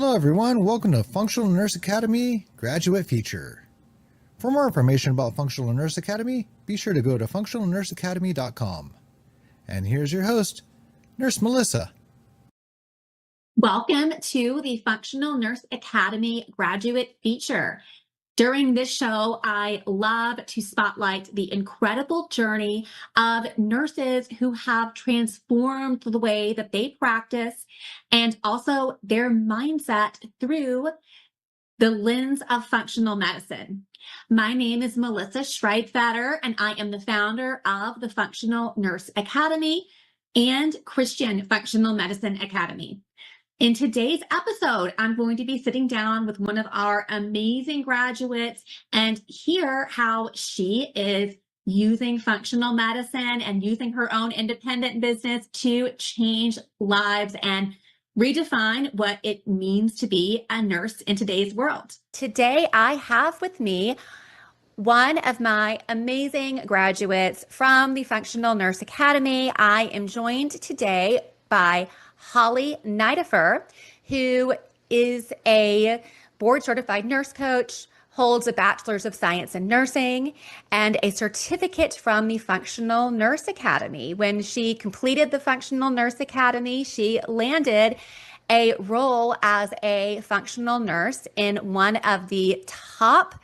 Hello everyone, welcome to Functional Nurse Academy Graduate Feature. For more information about Functional Nurse Academy, be sure to go to functionalnurseacademy.com. And here's your host, Nurse Melissa. Welcome to the Functional Nurse Academy Graduate Feature. During this show, I love to spotlight the incredible journey of nurses who have transformed the way that they practice and also their mindset through the lens of functional medicine. My name is Melissa Schreidfatter, and I am the founder of the Functional Nurse Academy and Christian Functional Medicine Academy. In today's episode, I'm going to be sitting down with one of our amazing graduates and hear how she is using functional medicine and using her own independent business to change lives and redefine what it means to be a nurse in today's world. Today, I have with me one of my amazing graduates from the Functional Nurse Academy. I am joined today by Holly Niddifer, who is a board-certified nurse coach, holds a Bachelor's of Science in Nursing, and a certificate from the Functional Nurse Academy. When she completed the Functional Nurse Academy, she landed a role as a functional nurse in one of the top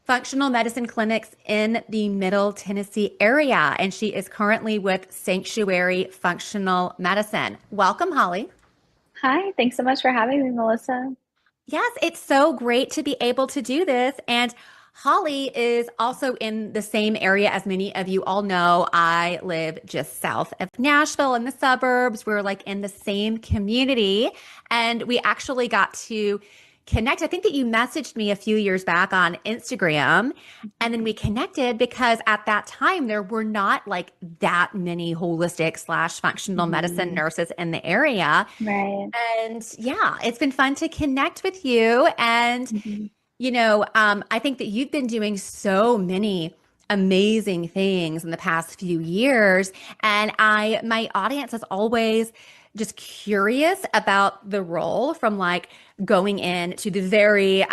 functional medicine clinics in the Middle Tennessee area, and she is currently with Sanctuary Functional Medicine. Welcome, Holly. Hi, thanks so much for having me, Melissa. Yes, it's so great to be able to do this. And Holly is also in the same area as many of you all know. I live just south of Nashville in the suburbs. We're like in the same community, and we actually got to connect. I think that you messaged me a few years back on Instagram, and then we connected because at that time there were not like that many holistic / functional medicine nurses in the area. Right. And yeah, it's been fun to connect with you. And, I think that you've been doing so many amazing things in the past few years. And my audience is always just curious about the role from like going into the very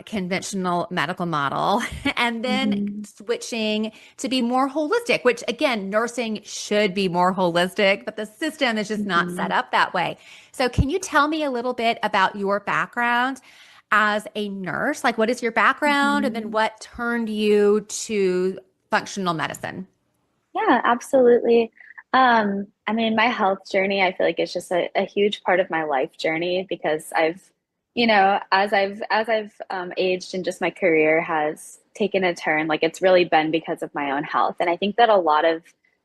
conventional medical model and then switching to be more holistic, which again, nursing should be more holistic, but the system is just not set up that way. So can you tell me a little bit about your background as a nurse? Like, what is your background and then what turned you to functional medicine? Yeah, absolutely. My health journey, I feel like it's just a huge part of my life journey because I've, as I've aged and just my career has taken a turn, like it's really been because of my own health. And I think that a lot of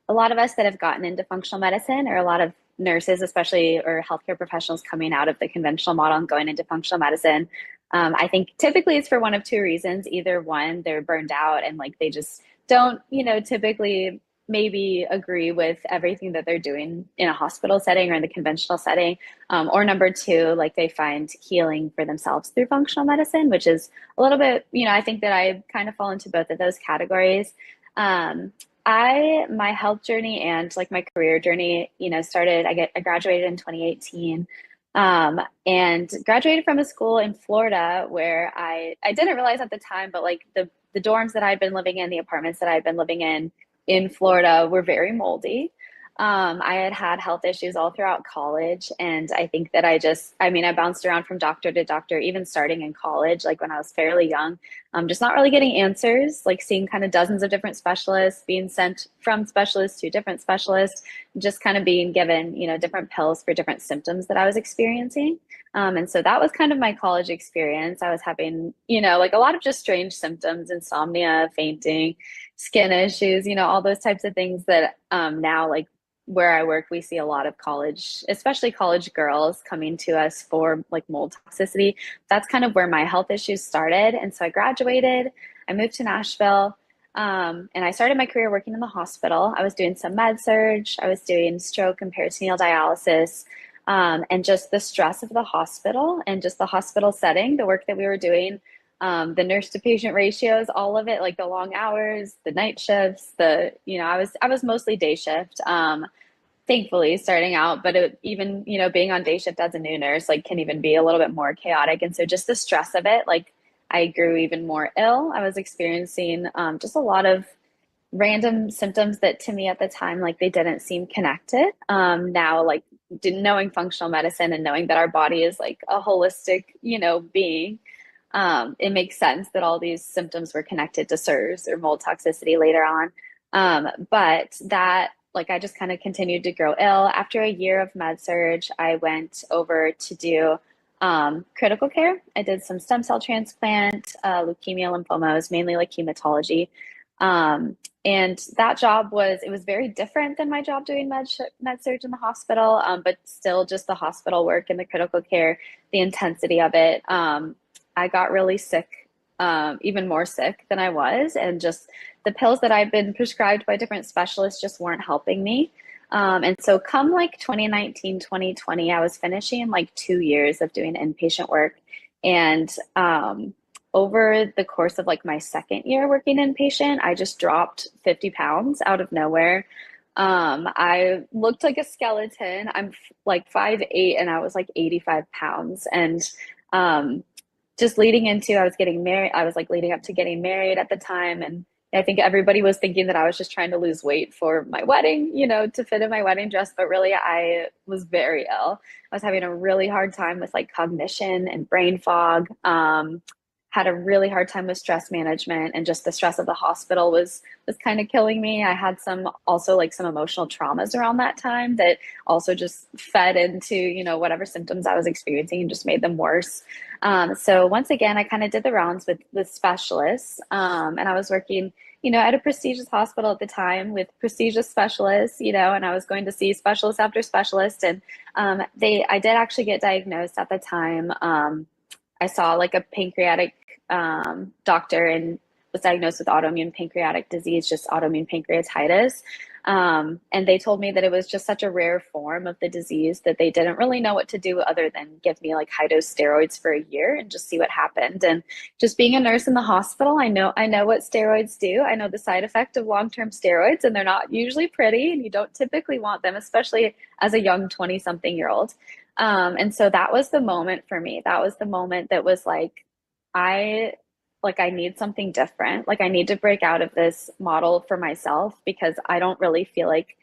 us that have gotten into functional medicine, or a lot of nurses, especially, or healthcare professionals coming out of the conventional model and going into functional medicine, I think typically it's for one of two reasons. Either one, they're burned out and like they just don't, typically maybe agree with everything that they're doing in a hospital setting or in the conventional setting. Or number two, like they find healing for themselves through functional medicine, which is a little bit, I think that I kind of fall into both of those categories. My health journey and like my career journey, started, I graduated in 2018. And graduated from a school in Florida where I didn't realize at the time, but like the dorms that I'd been living in, the apartments that I'd been living in Florida were very moldy. I had had health issues all throughout college. And I think that I bounced around from doctor to doctor, even starting in college, like when I was fairly young, just not really getting answers, like seeing kind of dozens of different specialists, being sent from specialists to different specialists, just kind of being given, different pills for different symptoms that I was experiencing. And so that was kind of my college experience. I was having, like a lot of just strange symptoms, insomnia, fainting, skin issues, all those types of things that now, like where I work, we see a lot of college, especially college girls, coming to us for like mold toxicity. That's kind of where my health issues started. And so I graduated, I moved to Nashville, and I started my career working in the hospital. I was doing some med surge, I was doing stroke and peritoneal dialysis, and just the stress of the hospital and just the hospital setting, the work that we were doing, the nurse to patient ratios, all of it, like the long hours, the night shifts, I was mostly day shift. thankfully starting out, but even, being on day shift as a new nurse, like can even be a little bit more chaotic. And so just the stress of it, like I grew even more ill. I was experiencing just a lot of random symptoms that to me at the time, like they didn't seem connected. Now, like knowing functional medicine and knowing that our body is like a holistic, being, it makes sense that all these symptoms were connected to CIRS or mold toxicity later on. But that, like, I just kind of continued to grow ill. After a year of med surge, I went over to do critical care. I did some stem cell transplant, leukemia, lymphoma. It was mainly like hematology. And that job it was very different than my job doing med surge in the hospital, but still just the hospital work and the critical care, the intensity of it. I got really sick, even more sick than I was. And just the pills that I've been prescribed by different specialists just weren't helping me. And so come like 2019, 2020, I was finishing like 2 years of doing inpatient work. And over the course of like my second year working inpatient, I just dropped 50 pounds out of nowhere. I looked like a skeleton. I'm like 5'8" and I was like 85 pounds. And just leading into, I was getting married. I was like leading up to getting married at the time. And I think everybody was thinking that I was just trying to lose weight for my wedding, to fit in my wedding dress. But really, I was very ill. I was having a really hard time with like cognition and brain fog. Had a really hard time with stress management, and just the stress of the hospital was kind of killing me. I had some emotional traumas around that time that also just fed into, whatever symptoms I was experiencing and just made them worse. So once again, I kind of did the rounds with specialists, and I was working, at a prestigious hospital at the time with prestigious specialists, and I was going to see specialist after specialist. And I did actually get diagnosed at the time. I saw like a pancreatic doctor and was diagnosed with autoimmune pancreatic disease, just autoimmune pancreatitis. And they told me that it was just such a rare form of the disease that they didn't really know what to do other than give me like high dose steroids for a year and just see what happened. And just being a nurse in the hospital, I know what steroids do. I know the side effect of long-term steroids, and they're not usually pretty, and you don't typically want them, especially as a young 20-something-year-old. And so that was the moment for me. That was the moment that was like, I need something different. Like I need to break out of this model for myself, because I don't really feel like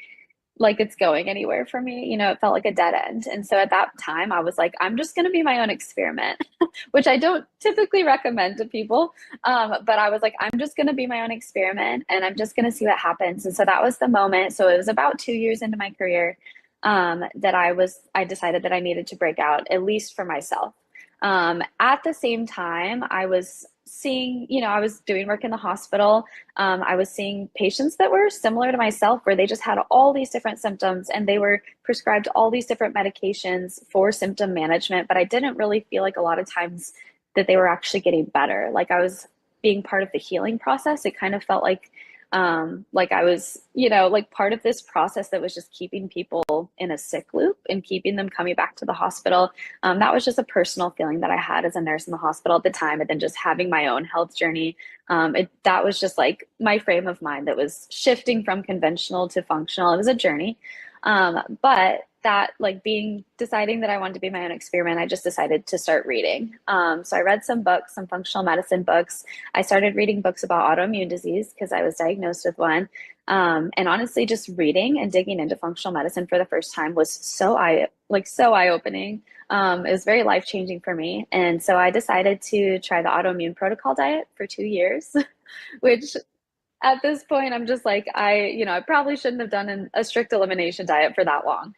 it's going anywhere for me. It felt like a dead end. And so at that time I was like, I'm just going to be my own experiment, which I don't typically recommend to people. But I was like, I'm just going to be my own experiment, and I'm just going to see what happens. And so that was the moment. So it was about 2 years into my career that I decided that I needed to break out, at least for myself. At the same time, I was seeing, I was doing work in the hospital. I was seeing patients that were similar to myself, where they just had all these different symptoms and they were prescribed all these different medications for symptom management. But I didn't really feel like a lot of times that they were actually getting better. Like I was being part of the healing process. It kind of felt like I was, like part of this process that was just keeping people in a sick loop and keeping them coming back to the hospital. That was just a personal feeling that I had as a nurse in the hospital at the time. And then just having my own health journey, that was just like my frame of mind that was shifting from conventional to functional. It was a journey. But that deciding that I wanted to be my own experiment, I just decided to start reading. So I read some books, some functional medicine books. I started reading books about autoimmune disease because I was diagnosed with one. And honestly, just reading and digging into functional medicine for the first time was so eye-opening. It was very life-changing for me. And so I decided to try the autoimmune protocol diet for 2 years, which at this point, I'm just like, I probably shouldn't have done a strict elimination diet for that long.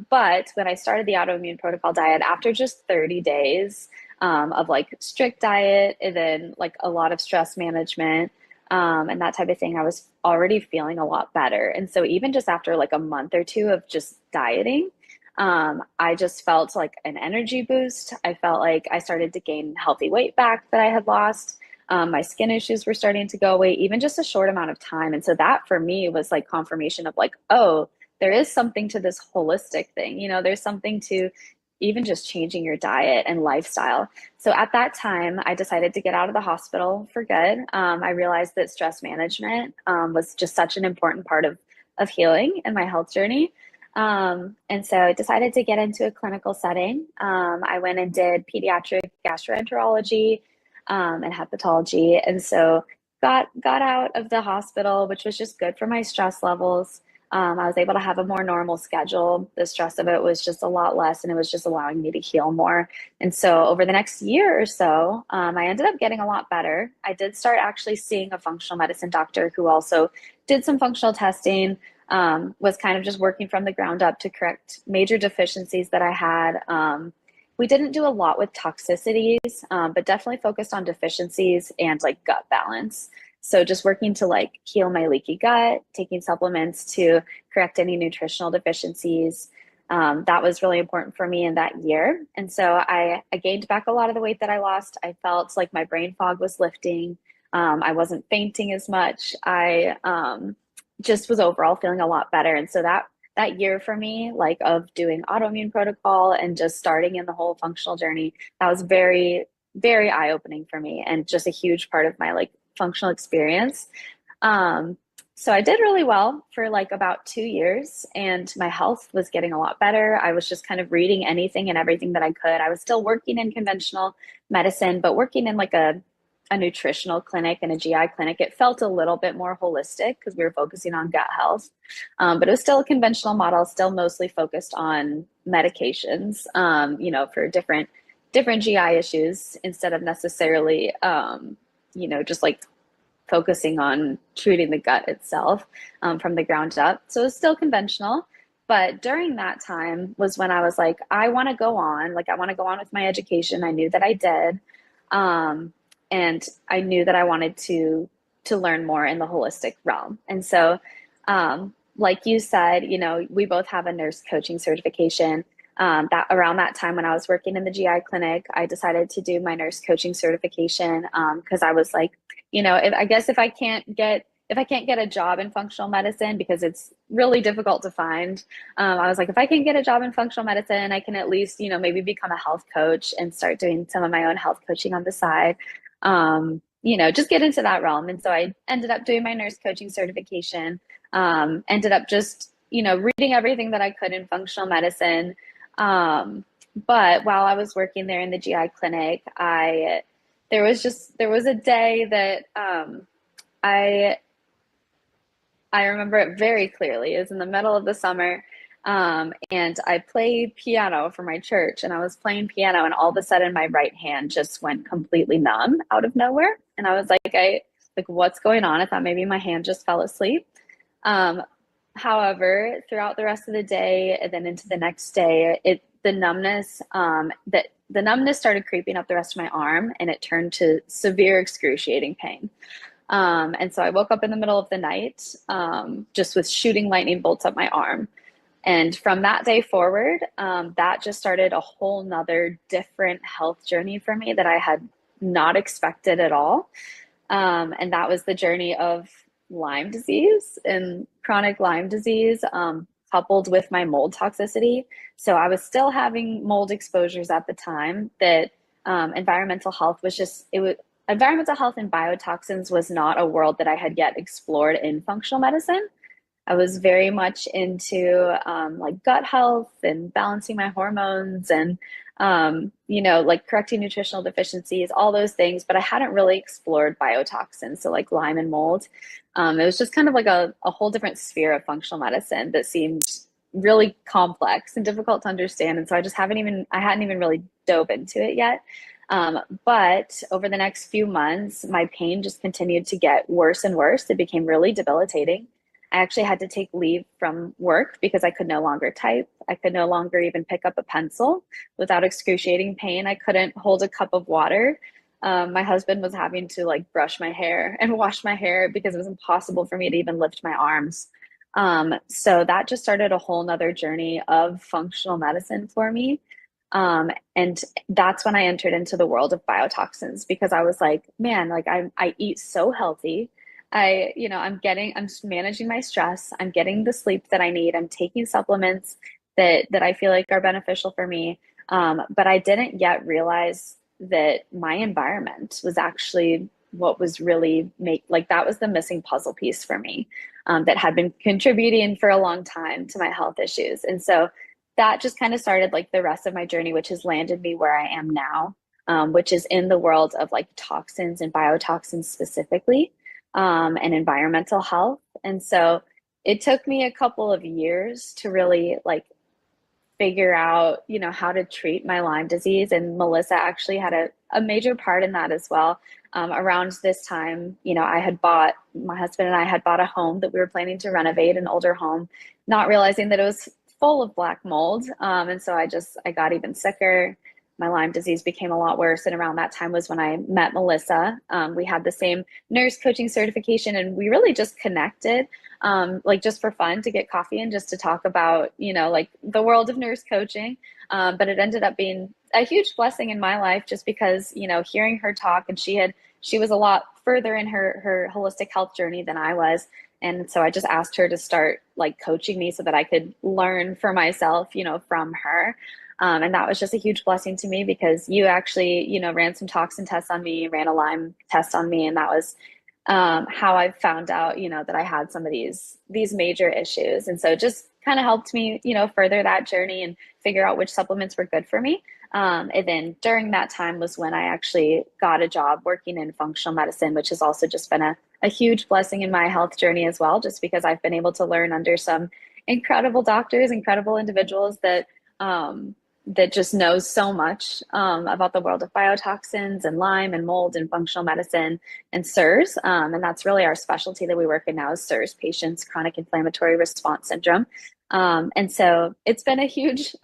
But when I started the autoimmune protocol diet, after just 30 days of like strict diet and then like a lot of stress management and that type of thing, I was already feeling a lot better. And so even just after like a month or two of just dieting, I just felt like an energy boost. I felt like I started to gain healthy weight back that I had lost. My skin issues were starting to go away, even just a short amount of time. And so that for me was like confirmation of like, oh, there is something to this holistic thing. There's something to even just changing your diet and lifestyle. So at that time, I decided to get out of the hospital for good. I realized that stress management was just such an important part of healing and my health journey. And so I decided to get into a clinical setting. I went and did pediatric gastroenterology and hepatology, and so got out of the hospital, which was just good for my stress levels. I was able to have a more normal schedule. The stress of it was just a lot less, and it was just allowing me to heal more. And so over the next year or so, I ended up getting a lot better. I did start actually seeing a functional medicine doctor who also did some functional testing, was kind of just working from the ground up to correct major deficiencies that I had. We didn't do a lot with toxicities, but definitely focused on deficiencies and like gut balance. So just working to like heal my leaky gut, taking supplements to correct any nutritional deficiencies. That was really important for me in that year. And so I gained back a lot of the weight that I lost. I felt like my brain fog was lifting. I wasn't fainting as much. I just was overall feeling a lot better. And so that year for me, like of doing autoimmune protocol and just starting in the whole functional journey, that was very, very eye-opening for me and just a huge part of my like functional experience. So I did really well for like about 2 years, and my health was getting a lot better. I was just kind of reading anything and everything that I could. I was still working in conventional medicine, but working in like a nutritional clinic and a GI clinic. It felt a little bit more holistic because we were focusing on gut health. But it was still a conventional model, still mostly focused on medications, for different GI issues instead of necessarily, just like focusing on treating the gut itself from the ground up. So it was still conventional. But during that time was when I was like, I want to go on. Like, I want to go on with my education. I knew that I did. And I knew that I wanted to learn more in the holistic realm. And so, like you said, we both have a nurse coaching certification. That around that time when I was working in the GI clinic, I decided to do my nurse coaching certification because I was like, if I can't get a job in functional medicine, because it's really difficult to find, I was like, if I can get a job in functional medicine, I can at least, maybe become a health coach and start doing some of my own health coaching on the side. Just get into that realm. And so I ended up doing my nurse coaching certification, ended up just, reading everything that I could in functional medicine. But while I was working there in the GI clinic, there was a day that I remember it very clearly. It was in the middle of the summer. And I played piano for my church, and I was playing piano, and all of a sudden my right hand just went completely numb out of nowhere. And I was like, what's going on? I thought maybe my hand just fell asleep. However, throughout the rest of the day and then into the next day, the numbness started creeping up the rest of my arm, and it turned to severe excruciating pain. And so I woke up in the middle of the night, just with shooting lightning bolts up my arm. And from that day forward, that just started a whole nother different health journey for me that I had not expected at all. And that was the journey of Lyme disease and chronic Lyme disease, coupled with my mold toxicity. So I was still having mold exposures at the time that environmental health and biotoxins was not a world that I had yet explored in functional medicine. I was very much into like gut health and balancing my hormones and, like correcting nutritional deficiencies, all those things. But I hadn't really explored biotoxins, so like Lyme and mold. It was just kind of like a whole different sphere of functional medicine that seemed really complex and difficult to understand. And so I hadn't even really dove into it yet. But over the next few months, my pain just continued to get worse and worse. It became really debilitating. I actually had to take leave from work because I could no longer type. I could no longer even pick up a pencil without excruciating pain. I couldn't hold a cup of water. My husband was having to like brush my hair and wash my hair because it was impossible for me to even lift my arms. So that just started a whole nother journey of functional medicine for me. And that's when I entered into the world of biotoxins, because I was like, man, like I eat so healthy. I'm managing my stress. I'm getting the sleep that I need. I'm taking supplements that I feel like are beneficial for me. But I didn't yet realize that my environment was actually what was really that was the missing puzzle piece for me, that had been contributing for a long time to my health issues. And so that just kind of started like the rest of my journey, which has landed me where I am now, which is in the world of like toxins and biotoxins specifically, and environmental health. And so it took me a couple of years to really like figure out, how to treat my Lyme disease. And Melissa actually had a major part in that as well. Around this time, my husband and I had bought a home that we were planning to renovate, an older home, not realizing that it was full of black mold. And so I got even sicker. My Lyme disease became a lot worse. And around that time was when I met Melissa. We had the same nurse coaching certification, and we really just connected, like just for fun, to get coffee and just to talk about, like the world of nurse coaching. But it ended up being a huge blessing in my life, just because, hearing her talk, and she was a lot further in her holistic health journey than I was. And so I just asked her to start like coaching me so that I could learn for myself, from her. And that was just a huge blessing to me, because you actually, ran some toxin tests on me, ran a Lyme test on me. And that was how I found out, that I had some of these major issues. And so it just kind of helped me, further that journey and figure out which supplements were good for me. And then during that time was when I actually got a job working in functional medicine, which has also just been a huge blessing in my health journey as well, just because I've been able to learn under some incredible doctors, incredible individuals that just knows so much about the world of biotoxins and Lyme and mold and functional medicine and CIRS. And that's really our specialty that we work in now, is CIRS, patients, chronic inflammatory response syndrome. And so it's been a huge,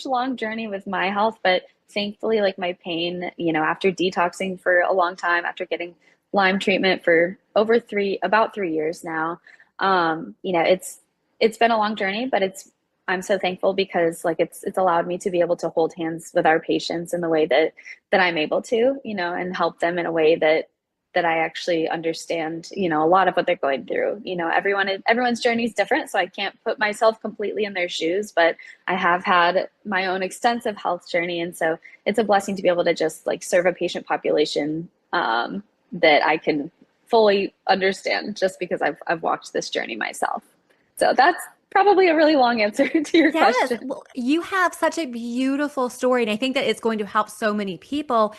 long journey with my health, but thankfully, like my pain, after detoxing for a long time, after getting Lyme treatment for about 3 years now, it's been a long journey, but I'm so thankful, because like it's allowed me to be able to hold hands with our patients in the way that I'm able to, and help them in a way that I actually understand, a lot of what they're going through. Everyone's journey is different, so I can't put myself completely in their shoes, but I have had my own extensive health journey. And so it's a blessing to be able to just like serve a patient population that I can fully understand, just because I've walked this journey myself. So that's probably a really long answer to your question. Well, you have such a beautiful story, and I think that it's going to help so many people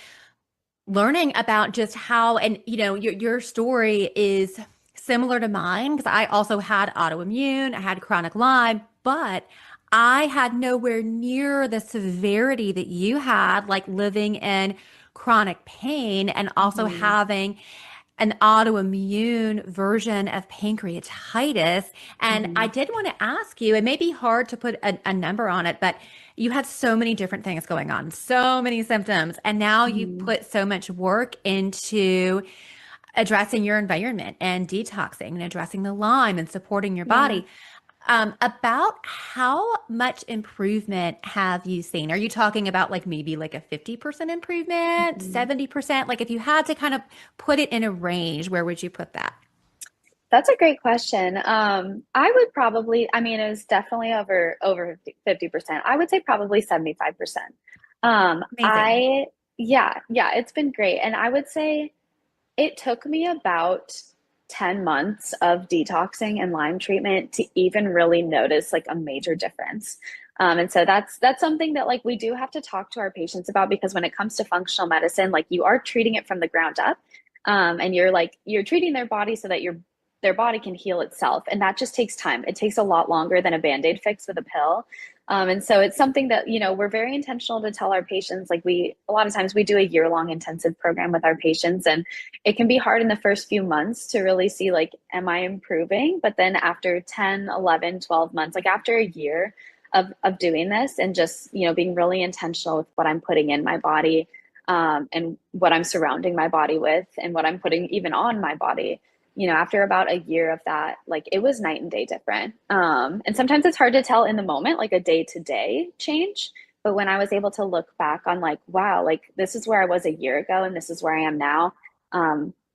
learning about just how, and your story is similar to mine, because I also had autoimmune, I had chronic Lyme, but I had nowhere near the severity that you had, like living in chronic pain and also having an autoimmune version of pancreatitis. And I did want to ask you, it may be hard to put a number on it, but you had so many different things going on, so many symptoms. And now you've put so much work into addressing your environment and detoxing and addressing the Lyme and supporting your body. About how much improvement have you seen? Are you talking about like maybe like a 50% improvement, 70%? Like if you had to kind of put it in a range, where would you put that? That's a great question. I would probably, I mean, it was definitely over 50%. I would say probably 75%. Amazing. Yeah, it's been great. And I would say it took me about 10 months of detoxing and Lyme treatment to even really notice like a major difference. And so that's something that like we do have to talk to our patients about, because when it comes to functional medicine, like you are treating it from the ground up. And you're treating their body so that their body can heal itself. And that just takes time. It takes a lot longer than a Band-Aid fix with a pill. And so it's something that, we're very intentional to tell our patients, like a lot of times we do a year-long intensive program with our patients, and it can be hard in the first few months to really see, like, am I improving? But then after 10, 11, 12 months, like after a year of doing this and just, being really intentional with what I'm putting in my body, and what I'm surrounding my body with and what I'm putting even on my body, after about a year of that, like it was night and day different. And sometimes it's hard to tell in the moment, like a day-to-day change. But when I was able to look back on like, wow, like this is where I was a year ago and this is where I am now,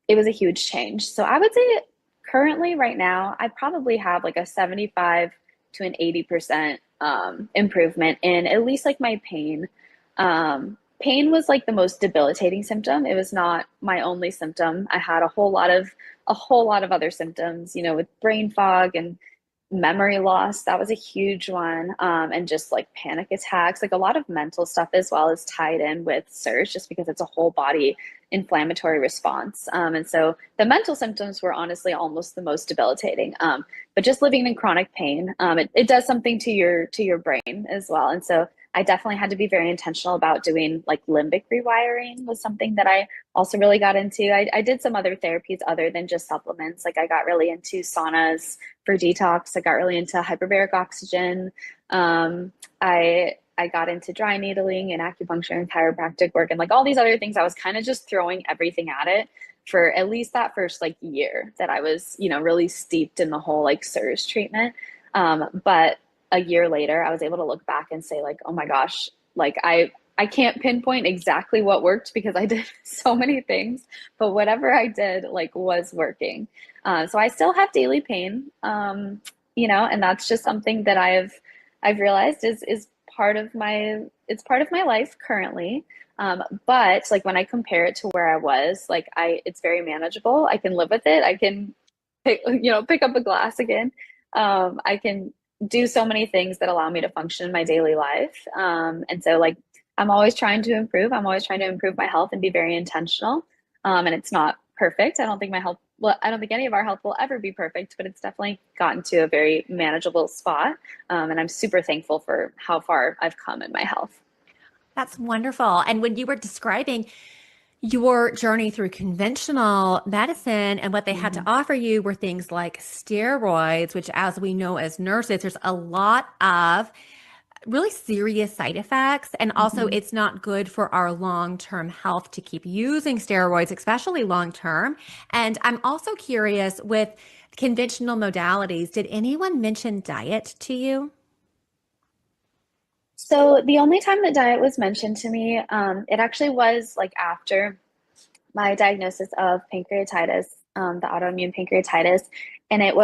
it was a huge change. So I would say currently right now, I probably have like a 75 to an 80% improvement in at least like my pain. pain was like the most debilitating symptom. It was not my only symptom. I had a whole lot of other symptoms, with brain fog and memory loss. That was a huge one. And just like panic attacks, like a lot of mental stuff as well is tied in with CIRS just because it's a whole body inflammatory response. And so the mental symptoms were honestly almost the most debilitating. But just living in chronic pain, it does something to your brain as well. And so I definitely had to be very intentional about doing like limbic rewiring was something that I also really got into. I did some other therapies other than just supplements. Like I got really into saunas for detox. I got really into hyperbaric oxygen. I got into dry needling and acupuncture and chiropractic work and like all these other things. I was kind of just throwing everything at it for at least that first like year that I was, really steeped in the whole like CIRS treatment. But a year later, I was able to look back and say like, oh my gosh, like I can't pinpoint exactly what worked because I did so many things, but whatever I did like was working. So I still have daily pain, and that's just something that I've realized is part of my life currently. But like when I compare it to where I was, like it's very manageable. I can live with it. I can pick up a glass again. I can do so many things that allow me to function in my daily life. And so like I'm always trying to improve. I'm always trying to improve my health and be very intentional. And it's not perfect. I don't think any of our health will ever be perfect, but it's definitely gotten to a very manageable spot. And I'm super thankful for how far I've come in my health. That's wonderful. And when you were describing your journey through conventional medicine and what they had to Mhm. offer you were things like steroids, which, as we know as nurses, there's a lot of really serious side effects. And also, Mhm. it's not good for our long-term health to keep using steroids, especially long-term. And I'm also curious with conventional modalities, did anyone mention diet to you? So the only time that diet was mentioned to me, it actually was like after my diagnosis of pancreatitis, the autoimmune pancreatitis, and it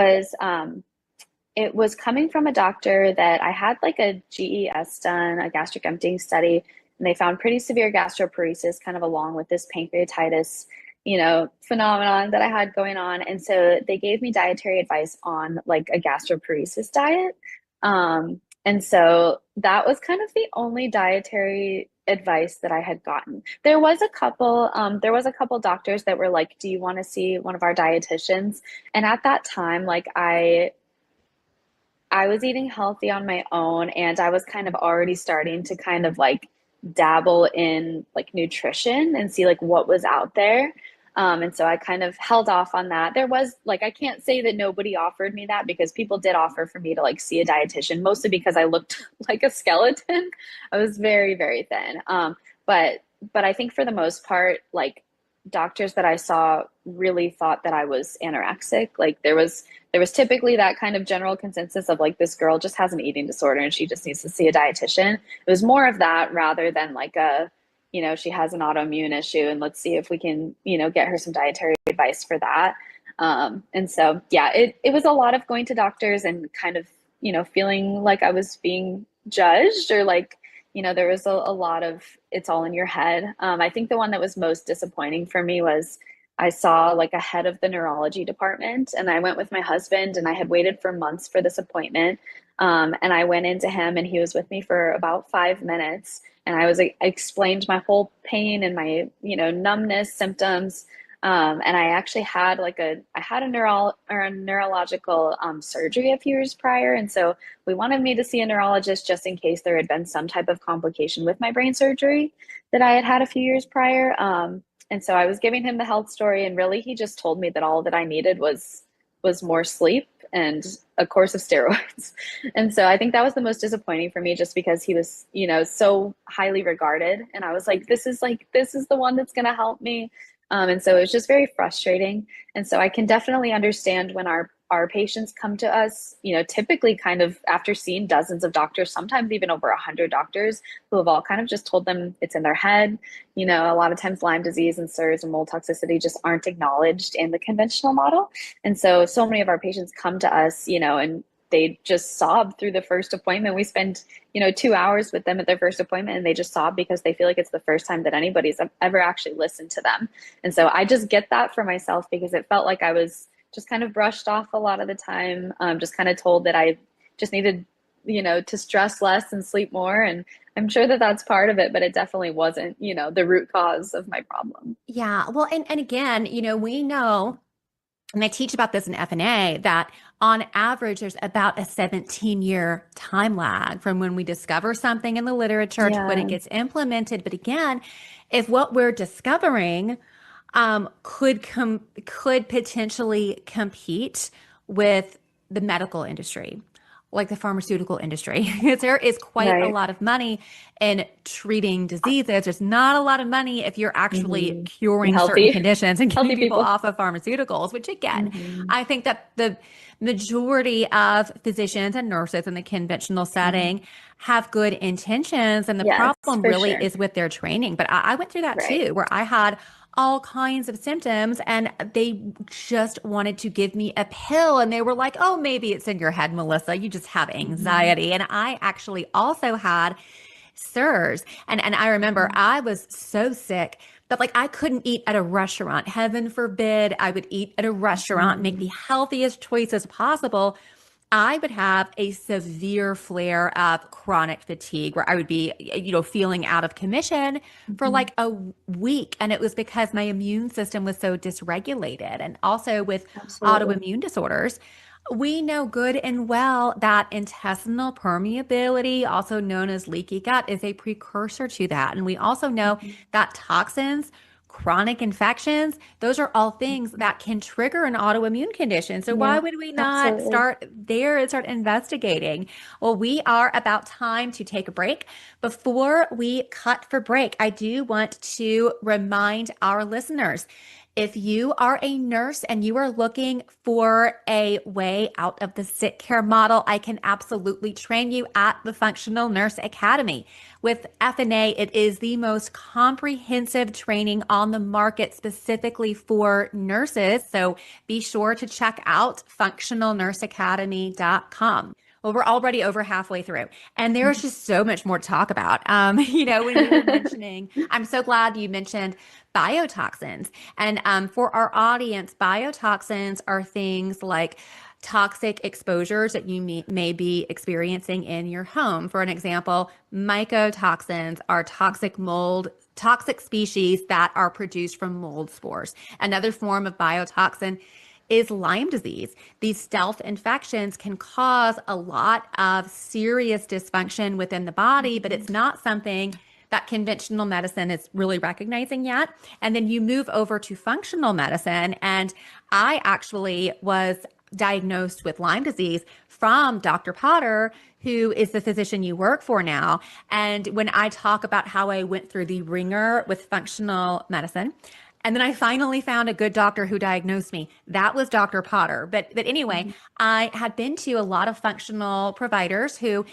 was coming from a doctor that I had like a GES done, a gastric emptying study, and they found pretty severe gastroparesis kind of along with this pancreatitis, phenomenon that I had going on. And so they gave me dietary advice on like a gastroparesis diet. And so that was kind of the only dietary advice that I had gotten. There was a couple doctors that were like, "Do you want to see one of our dietitians?" And at that time, like I was eating healthy on my own and I was kind of already starting to kind of like dabble in like nutrition and see like what was out there. And so I kind of held off on that. There was like, I can't say that nobody offered me that because people did offer for me to like see a dietitian, mostly because I looked like a skeleton. I was very, very thin. But I think for the most part, like doctors that I saw really thought that I was anorexic. Like there was typically that kind of general consensus of like this girl just has an eating disorder and she just needs to see a dietitian. It was more of that rather than like she has an autoimmune issue and let's see if we can, get her some dietary advice for that. And so yeah, it was a lot of going to doctors and kind of, feeling like I was being judged or like, there was a lot of it's all in your head. I think the one that was most disappointing for me was I saw like a head of the neurology department, and I went with my husband, and I had waited for months for this appointment. And I went into him, and he was with me for about 5 minutes, and I explained my whole pain and my numbness symptoms. And I actually had I had a neurological surgery a few years prior, and so we wanted me to see a neurologist just in case there had been some type of complication with my brain surgery that I had had a few years prior. And so I was giving him the health story, and really he just told me that all that I needed was more sleep and a course of steroids. And so I think that was the most disappointing for me just because he was, so highly regarded. And I was like, this is the one that's going to help me. And so it was just very frustrating. And so I can definitely understand when our patients come to us, typically kind of after seeing dozens of doctors, sometimes even over 100 doctors who have all kind of just told them it's in their head. A lot of times Lyme disease and CIRS and mold toxicity just aren't acknowledged in the conventional model. And so many of our patients come to us, and they just sob through the first appointment. We spend, 2 hours with them at their first appointment, and they just sob because they feel like it's the first time that anybody's ever actually listened to them. And so I just get that for myself because it felt like I was just kind of brushed off a lot of the time, just kind of told that I just needed, to stress less and sleep more. And I'm sure that that's part of it, but it definitely wasn't, the root cause of my problem. Yeah. Well, and again, we know, and I teach about this in F&A, that on average, there's about a 17-year time lag from when we discover something in the literature to when it gets implemented. But again, if what we're discovering could potentially compete with the medical industry, like the pharmaceutical industry. There is quite a lot of money in treating diseases. There's not a lot of money if you're actually curing certain conditions and getting people off of pharmaceuticals, which again, I think that the majority of physicians and nurses in the conventional setting have good intentions. And the problem really is with their training. But I went through that too, where I had all kinds of symptoms and they just wanted to give me a pill. And they were like, oh, maybe it's in your head, Melissa. You just have anxiety. And I actually also had CIRS. And I remember I was so sick that like I couldn't eat at a restaurant. Heaven forbid I would eat at a restaurant, make the healthiest choices possible. I would have a severe flare of chronic fatigue where I would be, feeling out of commission for like a week. And it was because my immune system was so dysregulated. And also with autoimmune disorders, we know good and well that intestinal permeability, also known as leaky gut, is a precursor to that. And we also know that toxins, chronic infections, those are all things that can trigger an autoimmune condition. So why would we not start there and start investigating? Well, we are about time to take a break. Before we cut for break, I do want to remind our listeners, if you are a nurse and you are looking for a way out of the sick care model, I can absolutely train you at the Functional Nurse Academy. With F&A, it is the most comprehensive training on the market specifically for nurses. So be sure to check out functionalnurseacademy.com. Well, we're already over halfway through, and there's just so much more to talk about. When we were mentioning, I'm so glad you mentioned biotoxins. And for our audience, biotoxins are things like toxic exposures that you may be experiencing in your home. For an example, mycotoxins are toxic species that are produced from mold spores. Another form of biotoxin is Lyme disease. These stealth infections can cause a lot of serious dysfunction within the body, but it's not something that conventional medicine is really recognizing yet. And then you move over to functional medicine. And I actually was diagnosed with Lyme disease from Dr. Potter, who is the physician you work for now. And when I talk about how I went through the ringer with functional medicine, and then I finally found a good doctor who diagnosed me. That was Dr. Potter. But anyway, I had been to a lot of functional providers who,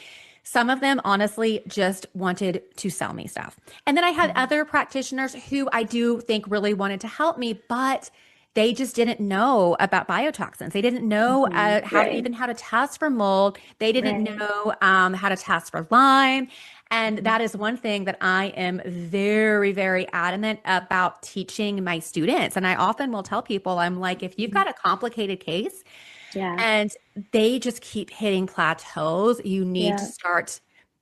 some of them honestly just wanted to sell me stuff. And then I had other practitioners who I do think really wanted to help me, but they just didn't know about biotoxins. They didn't know how to test for mold. They didn't know how to test for Lyme. And that is one thing that I am very, very adamant about teaching my students. And I often will tell people, I'm like, if you've got a complicated case and they just keep hitting plateaus, you need to start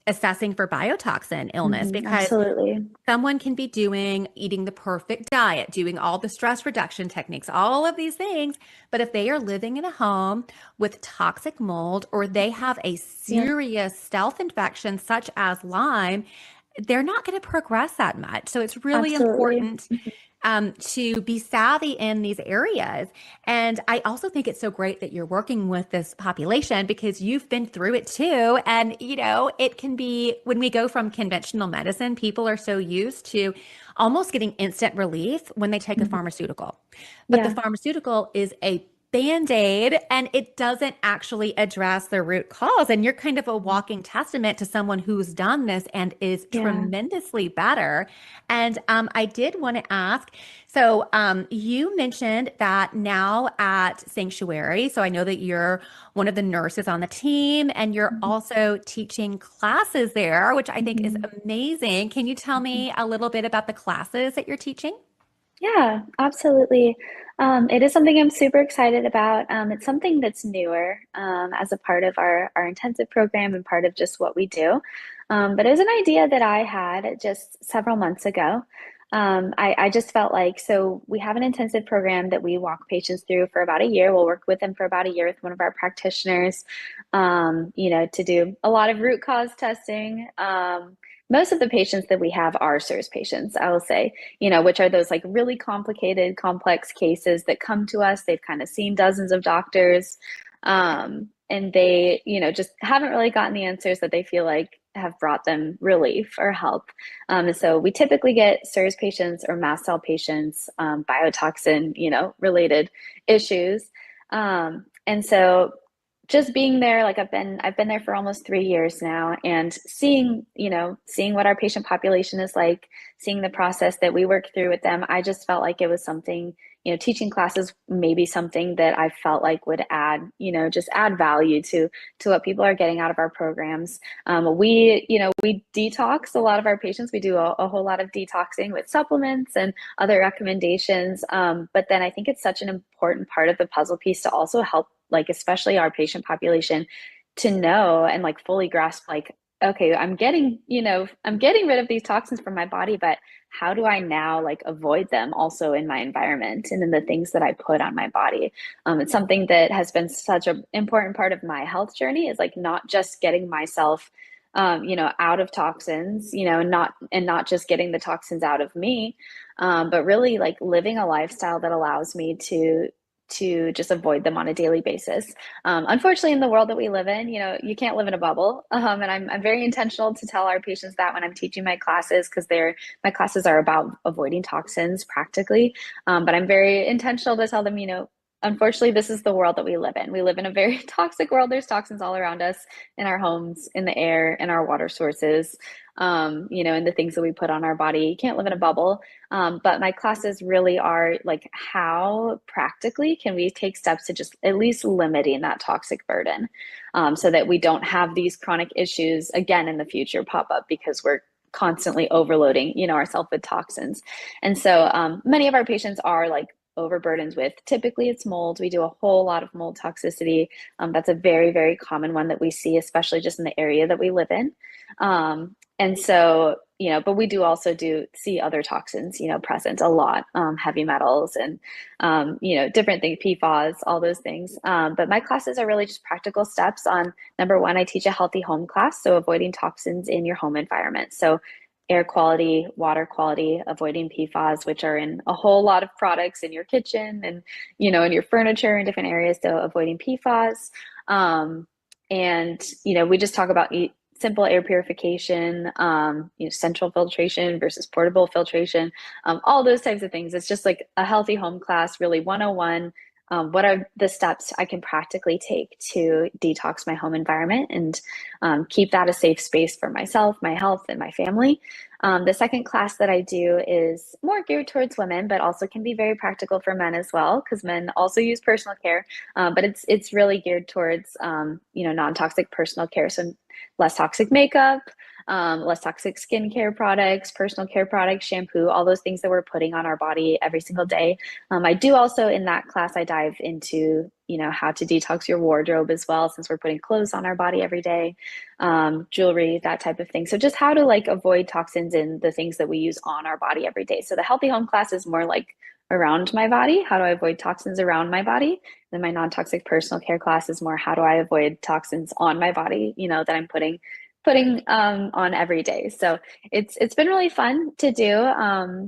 assessing for biotoxin illness because someone can be eating the perfect diet, doing all the stress reduction techniques, all of these things. But if they are living in a home with toxic mold or they have a serious stealth infection such as Lyme, they're not going to progress that much. So it's really important to be savvy in these areas. And I also think it's so great that you're working with this population because you've been through it too. And, it can be when we go from conventional medicine, people are so used to almost getting instant relief when they take a pharmaceutical. But the pharmaceutical is a Band-Aid and it doesn't actually address the root cause. And you're kind of a walking testament to someone who's done this and is Yeah. tremendously better. And I did want to ask, so you mentioned that now at Sanctuary, so I know that you're one of the nurses on the team and you're Mhm. also teaching classes there, which I think is Mhm. amazing. Can you tell me a little bit about the classes that you're teaching? Yeah, absolutely. It is something I'm super excited about. It's something that's newer as a part of our intensive program and part of just what we do. But it was an idea that I had just several months ago. I just felt like, so we have an intensive program that we walk patients through for about a year. We'll work with them for about a year with one of our practitioners, to do a lot of root cause testing. Most of the patients that we have are CIRS patients, I will say, which are those like really complicated, complex cases that come to us. They've kind of seen dozens of doctors, and they, just haven't really gotten the answers that they feel like have brought them relief or help. And so we typically get CIRS patients or mast cell patients, biotoxin, related issues. And so just being there, like I've been there for almost 3 years now, and seeing what our patient population is like, seeing the process that we work through with them, I just felt like it was something, teaching classes, maybe something that I felt like would add, just add value to what people are getting out of our programs. We detox a lot of our patients. We do a whole lot of detoxing with supplements and other recommendations. But then I think it's such an important part of the puzzle piece to also help, like, especially our patient population, to know and like fully grasp, like, okay, I'm getting rid of these toxins from my body, but how do I now like avoid them also in my environment and in the things that I put on my body? It's something that has been such an important part of my health journey, is like not just getting myself out of toxins, and not just getting the toxins out of me, but really like living a lifestyle that allows me to just avoid them on a daily basis. Unfortunately, in the world that we live in, you can't live in a bubble. And I'm very intentional to tell our patients that when I'm teaching my classes, because my classes are about avoiding toxins practically. But I'm very intentional to tell them, unfortunately, this is the world that we live in. We live in a very toxic world. There's toxins all around us, in our homes, in the air, in our water sources, and the things that we put on our body. You can't live in a bubble. But my classes really are like, how practically can we take steps to just at least limiting that toxic burden, so that we don't have these chronic issues again in the future pop up because we're constantly overloading, ourselves with toxins. And so many of our patients are like overburdened with, typically it's mold. We do a whole lot of mold toxicity. That's a very, very common one that we see, especially just in the area that we live in. And so, but we do also see other toxins, present a lot, heavy metals and, different things, PFAS, all those things. But my classes are really just practical steps on, number one, I teach a healthy home class. So avoiding toxins in your home environment. So air quality, water quality, avoiding PFAS, which are in a whole lot of products in your kitchen and, in your furniture and different areas. So avoiding PFAS. And, we just talk about simple air purification, central filtration versus portable filtration, all those types of things. It's just like a healthy home class, really 101. What are the steps I can practically take to detox my home environment and keep that a safe space for myself, my health, and my family? The second class that I do is more geared towards women, but also can be very practical for men as well, because men also use personal care. But it's really geared towards non-toxic personal care, so less toxic makeup, less toxic skincare products, personal care products, shampoo, all those things that we're putting on our body every single day. I do also, in that class, I dive into, how to detox your wardrobe as well, since we're putting clothes on our body every day, jewelry, that type of thing. So just how to like avoid toxins in the things that we use on our body every day. So the healthy home class is more like around my body. How do I avoid toxins around my body? Then my non-toxic personal care class is more, how do I avoid toxins on my body, that I'm putting on every day. So it's been really fun to do.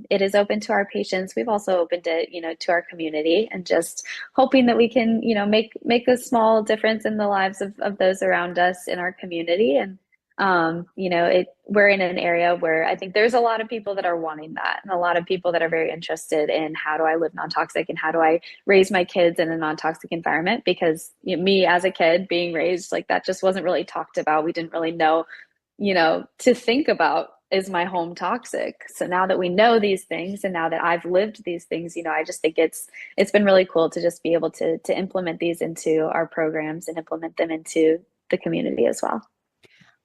It is open to our patients. We've also opened it, to our community, and just hoping that we can, make a small difference in the lives of those around us in our community. And We're in an area where I think there's a lot of people that are wanting that, and a lot of people that are very interested in how do I live non-toxic and how do I raise my kids in a non-toxic environment, because me as a kid being raised like that just wasn't really talked about. We didn't really know, to think about, is my home toxic? So now that we know these things, and now that I've lived these things, I just think it's been really cool to just be able to implement these into our programs and implement them into the community as well.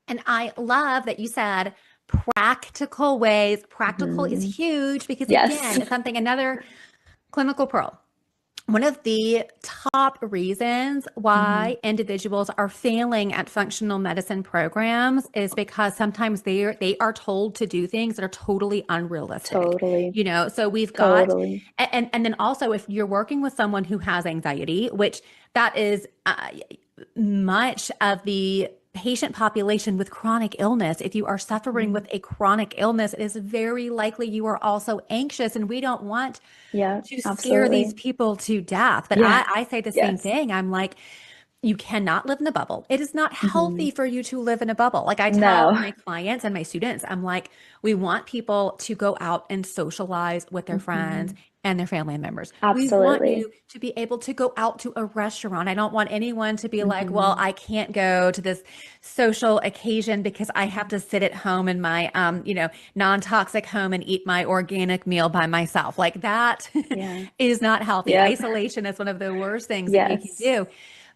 And I love that you said practical ways. Practical is huge because, Yes. again, it's another clinical pearl. One of the top reasons why individuals are failing at functional medicine programs is because sometimes they are told to do things that are totally unrealistic. Totally. So we've got, Totally. and then also if you're working with someone who has anxiety, which that is much of the patient population with chronic illness, if you are suffering with a chronic illness, it is very likely you are also anxious, and we don't want to scare these people to death. But I say the same thing. I'm like, you cannot live in a bubble. It is not healthy for you to live in a bubble. Like I tell my clients and my students, I'm like, we want people to go out and socialize with their friends and their family members. Absolutely. We want you to be able to go out to a restaurant. I don't want anyone to be like, well, I can't go to this social occasion because I have to sit at home in my, non-toxic home and eat my organic meal by myself. Like that is not healthy. Yep. Isolation is one of the worst things that you can do.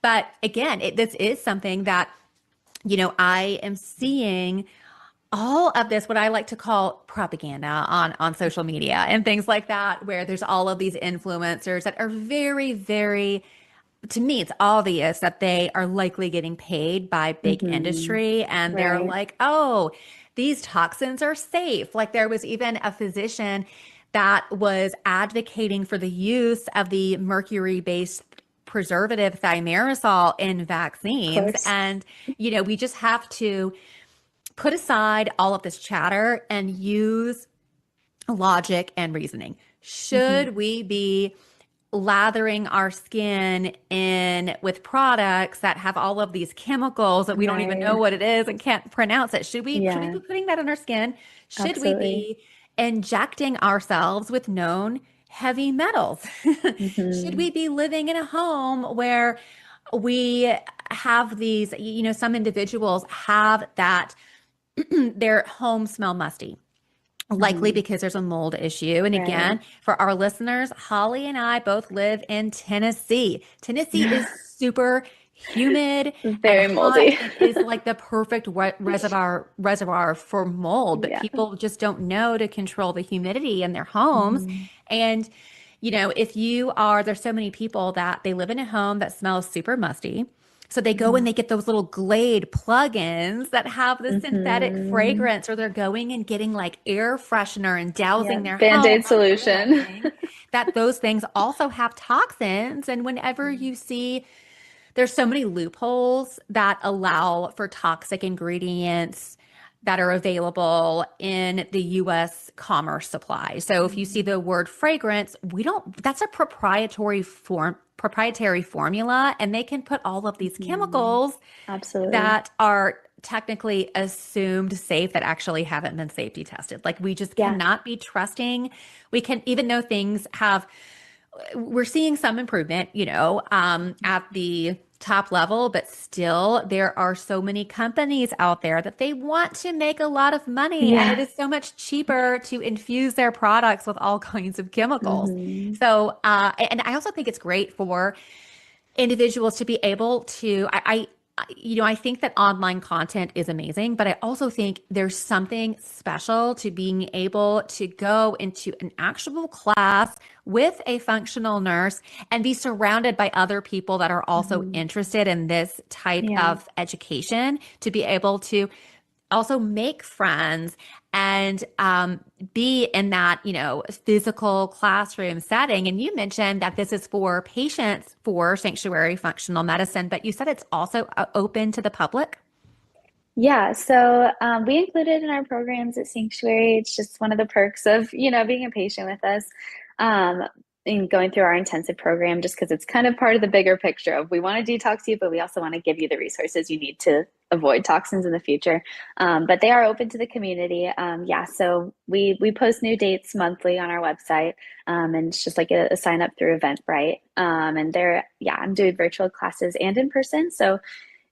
But again, this is something that, I am seeing all of this, what I like to call propaganda on social media and things like that, where there's all of these influencers that are very, very, to me, it's obvious that they are likely getting paid by big industry. And they're like, oh, these toxins are safe. Like there was even a physician that was advocating for the use of the mercury-based preservative thimerosal in vaccines. And, we just have to put aside all of this chatter and use logic and reasoning. Should we be lathering our skin in with products that have all of these chemicals that we don't even know what it is and can't pronounce it? Should we be putting that on our skin? Should we be injecting ourselves with known heavy metals? Should we be living in a home where we have these, some individuals have that their home smell musty, likely because there's a mold issue. And again, for our listeners, Holly and I both live in Tennessee. Tennessee is super humid, very moldy. It is like the perfect reservoir for mold, but people just don't know to control the humidity in their homes. And there's so many people that they live in a home that smells super musty. So they go and they get those little Glade plugins that have the synthetic fragrance, or they're going and getting like air freshener and dousing their Band-Aid home solution. that those things also have toxins. And whenever you see, there's so many loopholes that allow for toxic ingredients that are available in the U.S. commerce supply. So if you see the word fragrance, that's a proprietary formula, and they can put all of these chemicals that are technically assumed safe that actually haven't been safety tested. Like we just cannot be trusting. We can, even though we're seeing some improvement, at the top level, but still there are so many companies out there that they want to make a lot of money, and it is so much cheaper to infuse their products with all kinds of chemicals. So, and I also think it's great for individuals to be able to, I think that online content is amazing, but I also think there's something special to being able to go into an actual class with a functional nurse and be surrounded by other people that are also interested in this type of education, to be able to also make friends and be in that, physical classroom setting. And you mentioned that this is for patients for Sanctuary Functional Medicine, but you said it's also open to the public? Yeah, so we included in our programs at Sanctuary. It's just one of the perks of, being a patient with us and going through our intensive program, just because it's kind of part of the bigger picture of, we want to detox you, but we also want to give you the resources you need to avoid toxins in the future. But they are open to the community. Yeah, so we post new dates monthly on our website, and it's just like a sign up through Eventbrite. And I'm doing virtual classes and in person. So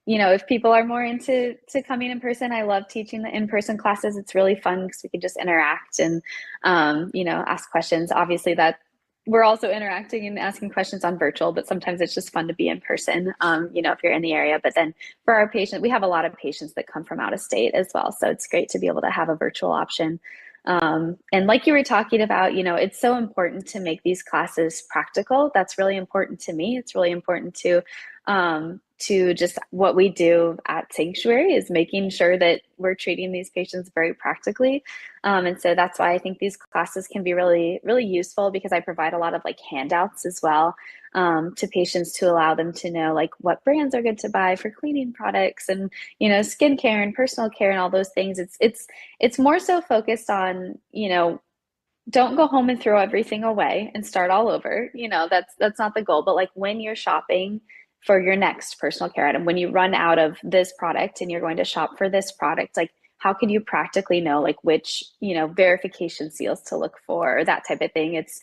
if people are more into coming in person, I love teaching the in-person classes. It's really fun because we can just interact and ask questions. Obviously, that we're also interacting and asking questions on virtual, but sometimes it's just fun to be in person, if you're in the area. But then for our patients, we have a lot of patients that come from out of state as well. So it's great to be able to have a virtual option. And like you were talking about, it's so important to make these classes practical. That's really important to me. It's really important to just what we do at Sanctuary is making sure that we're treating these patients very practically. And so that's why I think these classes can be really, really useful, because I provide a lot of like handouts as well to patients to allow them to know like what brands are good to buy for cleaning products and, skincare and personal care and all those things. It's more so focused on, don't go home and throw everything away and start all over. That's not the goal. But like when you're shopping for your next personal care item, when you run out of this product and you're going to shop for this product, like how can you practically know like which, verification seals to look for, or that type of thing. It's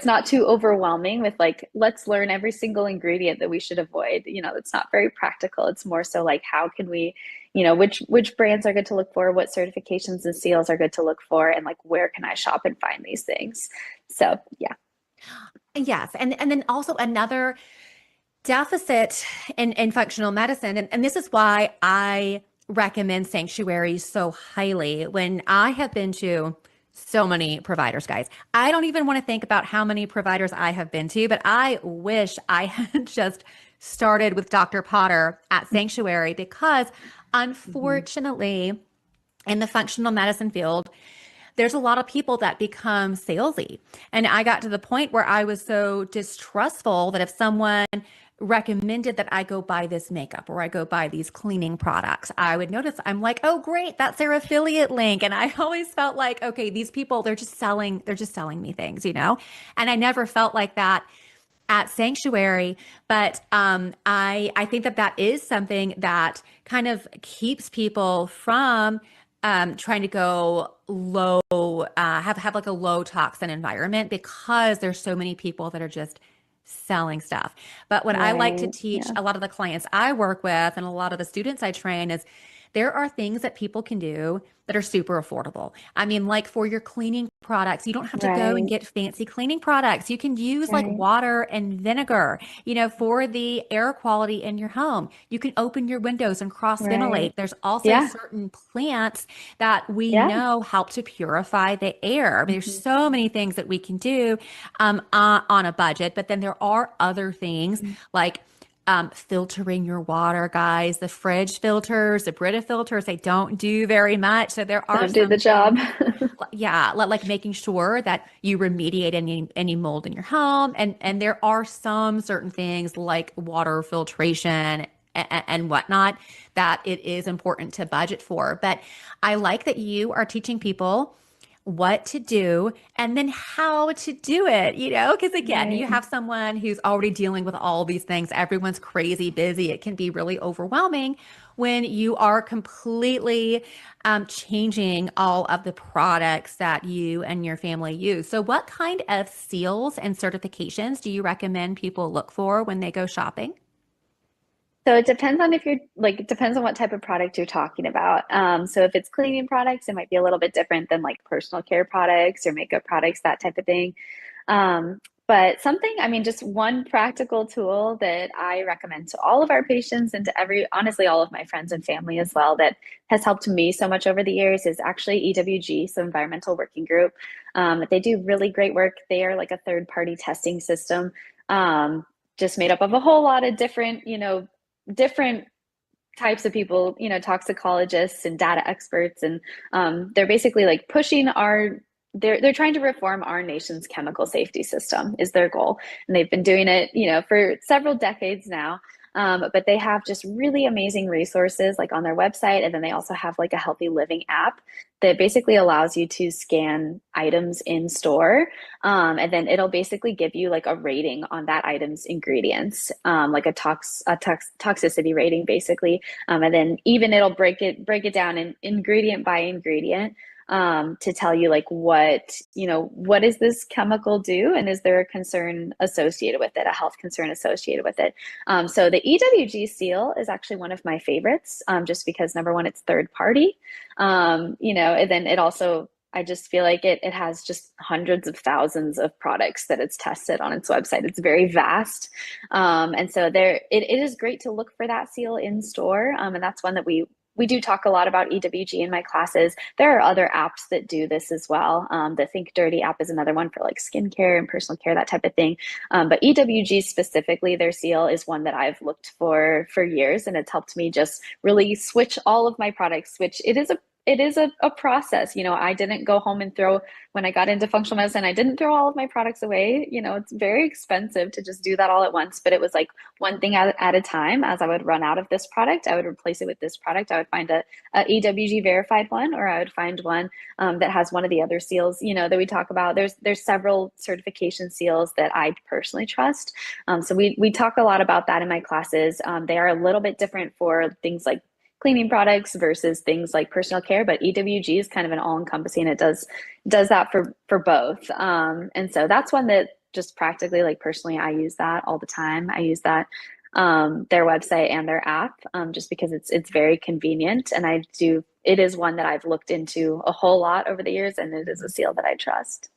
not too overwhelming with like, let's learn every single ingredient that we should avoid. It's not very practical. It's more so like, how can we, which brands are good to look for, what certifications and seals are good to look for, and like, where can I shop and find these things? So, yeah. Yes. And then also another deficit in functional medicine. And this is why I recommend Sanctuary so highly. When I have been to so many providers, guys, I don't even want to think about how many providers I have been to, but I wish I had just started with Dr. Potter at Sanctuary, because unfortunately, in the functional medicine field, there's a lot of people that become salesy. And I got to the point where I was so distrustful that if someone recommended that I go buy this makeup or I go buy these cleaning products, I would notice, I'm like, oh, great, that's their affiliate link. And I always felt like, okay, these people, they're just selling me things, And I never felt like that at Sanctuary. But I think that is something that kind of keeps people from trying to go low, have like a low toxin environment, because there's so many people that are just selling stuff. But what I like to teach a lot of the clients I work with and a lot of the students I train is there are things that people can do that are super affordable. I mean, like for your cleaning products, you don't have to go and get fancy cleaning products. You can use like water and vinegar, for the air quality in your home. You can open your windows and cross ventilate. There's also certain plants that we know help to purify the air. I mean, there's so many things that we can do on a budget, but then there are other things like filtering your water, guys. The fridge filters, the Brita filters, they don't do very much. So there are Don't do the job. like making sure that you remediate any mold in your home. And there are some certain things like water filtration and whatnot that it is important to budget for. But I like that you are teaching people what to do and then how to do it, because again, you have someone who's already dealing with all these things. Everyone's crazy busy. It can be really overwhelming when you are completely changing all of the products that you and your family use. So what kind of seals and certifications do you recommend people look for when they go shopping? So it depends on it depends on what type of product you're talking about. So if it's cleaning products, it might be a little bit different than like personal care products or makeup products, that type of thing. But just one practical tool that I recommend to all of our patients and to honestly, all of my friends and family as well, that has helped me so much over the years is actually EWG, so Environmental Working Group. They do really great work. They are like a third-party testing system, just made up of a whole lot of different types of people, toxicologists and data experts. And they're basically like they're trying to reform our nation's chemical safety system is their goal. And they've been doing it, for several decades now. But they have just really amazing resources like on their website. And then they also have like a healthy living app that basically allows you to scan items in store. And then it'll basically give you like a rating on that item's ingredients, like a toxicity rating basically. And then even it'll break it down in ingredient by ingredient, to tell you like what does this chemical do, and is there a concern associated with it, a health concern associated with it. So the EWG seal is actually one of my favorites, just because number one, it's third party, and then it also, I just feel like it has just hundreds of thousands of products that it's tested on its website. It's very vast. And so it is great to look for that seal in store. And that's one that we do talk a lot about EWG in my classes. There are other apps that do this as well. The Think Dirty app is another one for like skincare and personal care, that type of thing. But EWG specifically, their seal is one that I've looked for years, and it's helped me just really switch all of my products, which it is a process. I didn't go home and when I got into functional medicine, I didn't throw all of my products away. It's very expensive to just do that all at once, but it was like one thing at a time. As I would run out of this product, I would replace it with this product. I would find a EWG verified one, or I would find one that has one of the other seals, that we talk about. There's several certification seals that I personally trust. So we talk a lot about that in my classes. They are a little bit different for things like cleaning products versus things like personal care, but EWG is kind of an all-encompassing. It does that for both. And so that's one that just practically, like personally, I use that all the time. I use that, their website and their app, just because it's very convenient. And it is one that I've looked into a whole lot over the years, and it is a seal that I trust.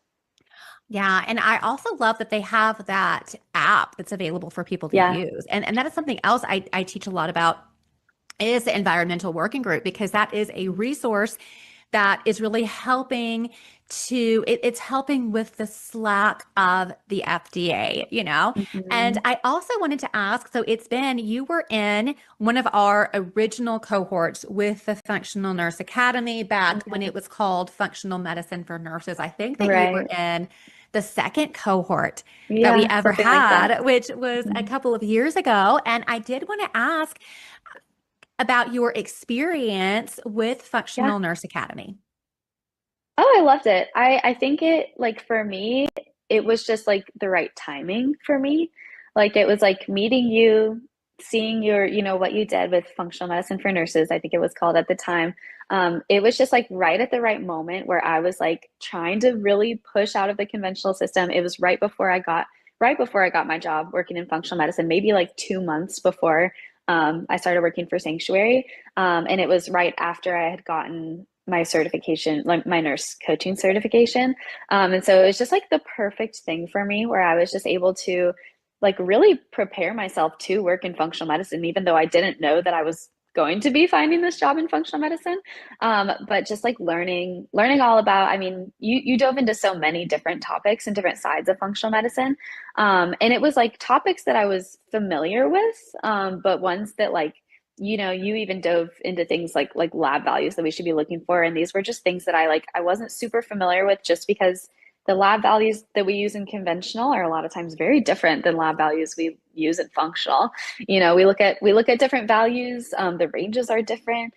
Yeah. And I also love that they have that app that's available for people to Yeah. use. And that is something else I teach a lot about, is the environmental working group, because that is a resource that is really helping it's helping with the slack of the FDA, And I also wanted to ask, so you were in one of our original cohorts with the Functional Nurse Academy back when it was called Functional Medicine for Nurses. I think that you were in the second cohort that we ever had, which was a couple of years ago. And I did want to ask about your experience with Functional Nurse Academy. Oh, I loved it. I think for me, it was just like the right timing for me. Like it was like meeting you, seeing what you did with functional medicine for nurses, I think it was called at the time. It was just like right at the right moment where I was like trying to really push out of the conventional system. It was right before I got my job working in functional medicine, maybe like 2 months before I started working for Sanctuary. And it was right after I had gotten my certification, like my nurse coaching certification. And so it was just like the perfect thing for me, where I was just able to like really prepare myself to work in functional medicine, even though I didn't know that I was going to be finding this job in functional medicine. But just like learning all about, I mean, you dove into so many different topics and different sides of functional medicine. And it was like topics that I was familiar with, but ones that like, you even dove into things like lab values that we should be looking for. And these were just things that I wasn't super familiar with, just because the lab values that we use in conventional are a lot of times very different than lab values we use in functional. We look at different values. The ranges are different.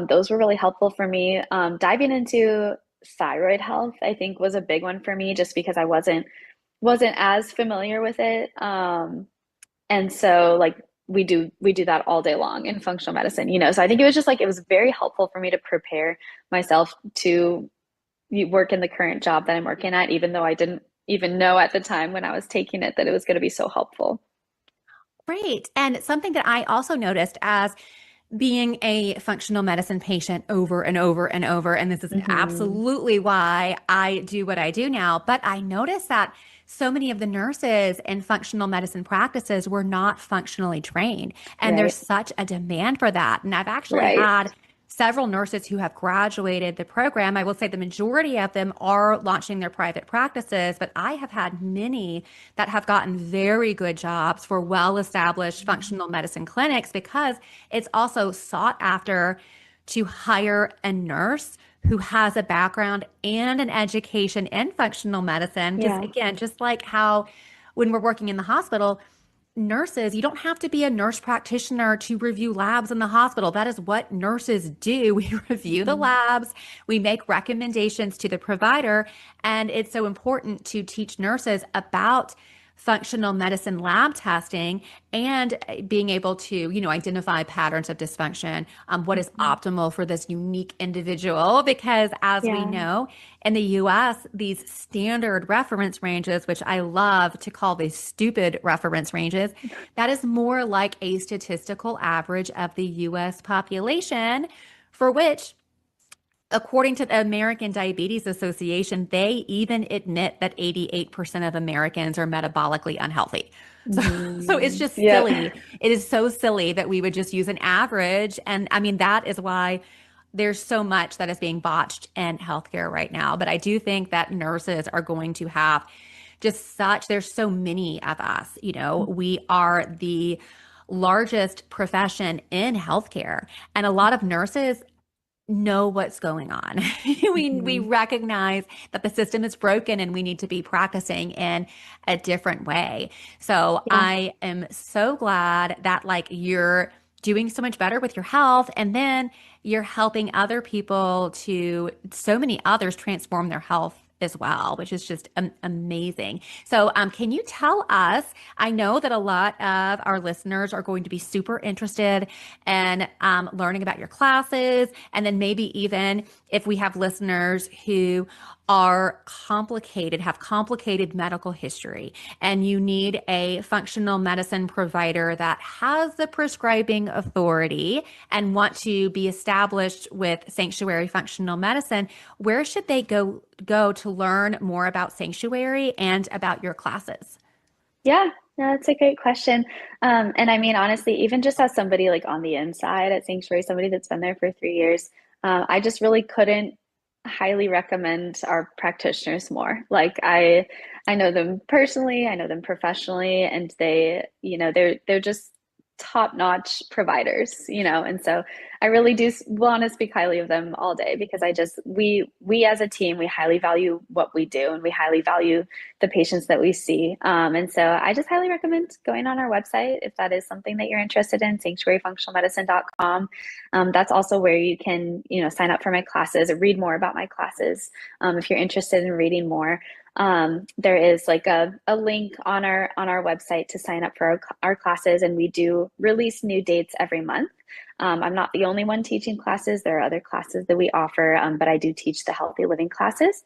Those were really helpful for me. Diving into thyroid health, I think, was a big one for me, just because I wasn't as familiar with it. And so like we do that all day long in functional medicine, so I think it was just like, it was very helpful for me to prepare myself to work in the current job that I'm working at, even though I didn't even know at the time when I was taking it that it was going to be so helpful. Great. And something that I also noticed as being a functional medicine patient over and over and over, and this is absolutely why I do what I do now, but I noticed that so many of the nurses in functional medicine practices were not functionally trained, and there's such a demand for that. And I've actually had several nurses who have graduated the program. I will say the majority of them are launching their private practices, but I have had many that have gotten very good jobs for well-established functional medicine clinics, because it's also sought after to hire a nurse who has a background and an education in functional medicine. Because again, just like how when we're working in the hospital, nurses, you don't have to be a nurse practitioner to review labs in the hospital. That is what nurses do. We review the labs, we make recommendations to the provider, and it's so important to teach nurses about functional medicine lab testing and being able to, identify patterns of dysfunction, what is optimal for this unique individual. Because as we Yeah. know, in the US, these standard reference ranges, which I love to call these stupid reference ranges, that is more like a statistical average of the US population, for which, according to the American Diabetes Association, they even admit that 88% of Americans are metabolically unhealthy. So it's just Yep. silly. It is so silly that we would just use an average. And I mean, that is why there's so much that is being botched in healthcare right now. But I do think that nurses are going to have there's so many of us, we are the largest profession in healthcare. And a lot of nurses know what's going on. We recognize that the system is broken and we need to be practicing in a different way. So Yeah. I am so glad that you're doing so much better with your health, and then you're helping other people so many others transform their health as well, which is just amazing. So can you tell us, I know that a lot of our listeners are going to be super interested in learning about your classes, and then maybe even if we have listeners who have complicated medical history, and you need a functional medicine provider that has the prescribing authority and want to be established with Sanctuary Functional Medicine, where should they go to learn more about Sanctuary and about your classes? Yeah, no, that's a great question. And I mean, honestly, even just as somebody like on the inside at Sanctuary, somebody that's been there for 3 years, I just really couldn't highly recommend our practitioners more. Like I know them personally, I know them professionally, and they're just top-notch providers, and so I really do want to speak highly of them all day, because we as a team, we highly value what we do, and we highly value the patients that we see. And so I just highly recommend going on our website if that is something that you're interested in, sanctuaryfunctionalmedicine.com. That's also where you can, sign up for my classes or read more about my classes. If you're interested in reading more, there is like a link on our website to sign up for our classes, and we do release new dates every month. I'm not the only one teaching classes. There are other classes that we offer, but I do teach the healthy living classes.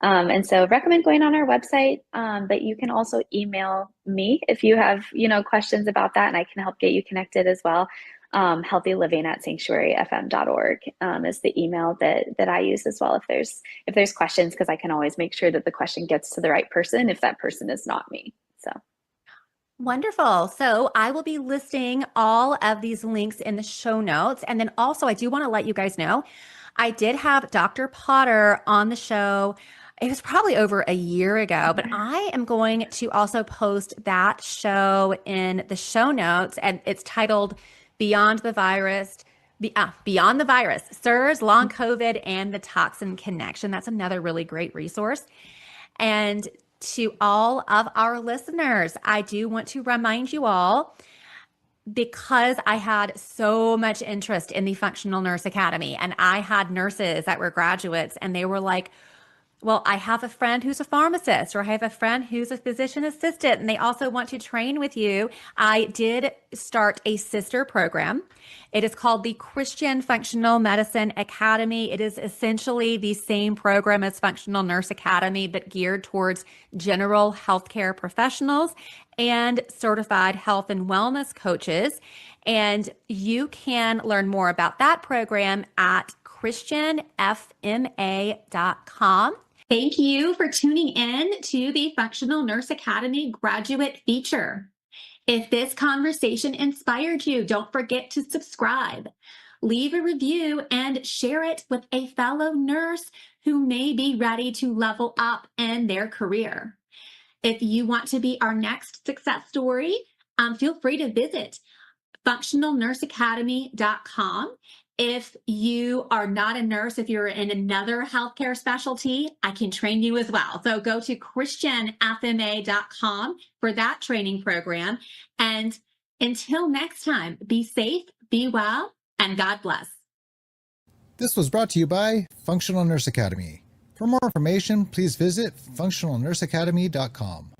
And so recommend going on our website, but you can also email me if you have, questions about that, and I can help get you connected as well. Healthyliving@sanctuaryfm.org is the email that I use as well if there's questions, because I can always make sure that the question gets to the right person if that person is not me. So Wonderful. So I will be listing all of these links in the show notes. And then also, I do want to let you guys know, I did have Dr. Potter on the show. It was probably over a year ago, but I am going to also post that show in the show notes, and it's titled Beyond the Virus. Beyond the Virus, CIRS, Long COVID, and the Toxin Connection. That's another really great resource. And to all of our listeners, I do want to remind you all, because I had so much interest in the Functional Nurse Academy, and I had nurses that were graduates, and they were like, well, I have a friend who's a pharmacist, or I have a friend who's a physician assistant, and they also want to train with you. I did start a sister program. It is called the Christian Functional Medicine Academy. It is essentially the same program as Functional Nurse Academy, but geared towards general healthcare professionals and certified health and wellness coaches. And you can learn more about that program at christianfma.com. Thank you for tuning in to the Functional Nurse Academy graduate feature. If this conversation inspired you, don't forget to subscribe, leave a review, and share it with a fellow nurse who may be ready to level up in their career. If you want to be our next success story, feel free to visit functionalnurseacademy.com If you are not a nurse, if you're in another healthcare specialty, I can train you as well. So go to christianfma.com for that training program. And until next time, be safe, be well, and God bless. This was brought to you by Functional Nurse Academy. For more information, please visit functionalnurseacademy.com.